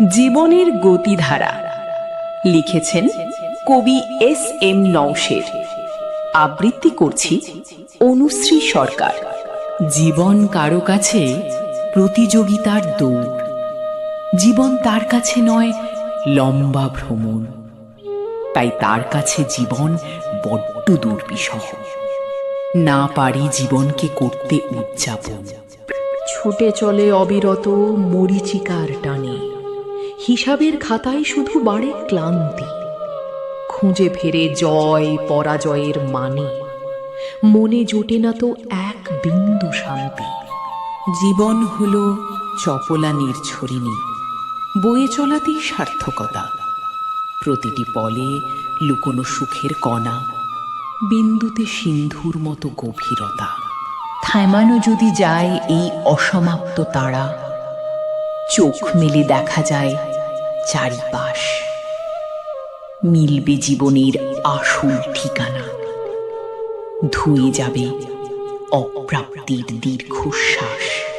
জীবনের গতিধারা লিখেছেন কবি এস.এম. নওশের। আবৃত্তি করছি অনুশ্রী সরকার। জীবন কারো কাছে প্রতিযোগিতার দৌড়, জীবন তার কাছে নয় লম্বা ভ্রমণ। তাই তার কাছে জীবন বড্ড দুর্বিষহ। না পারি জীবনকে করতে উদযাপন। ছুটে চলে অবিরত মরীচিকার টানে, হিসাবের খাতায় শুধু বাড়ে ক্লান্তি। খুঁজে ফেরে জয় পরাজয়ের মানে, মনে জোটে না তো এক বিন্দু শান্তি। জীবন হলো চপলা নির্ঝরিণী, বয়ে চলাতেই সার্থকতা। প্রতিটি পলে লুকোনো সুখের কণা, বিন্দুতে সিন্ধুর মতো গভীরতা। থামানো যদি যায় এই অসমাপ্ত তারা, চোখ মেলে দেখা যায় চারিপাশ। মিলবে জীবনের আসল ঠিকানা, ধুয়ে যাবে অপ্রাপ্তির দীর্ঘশ্বাস।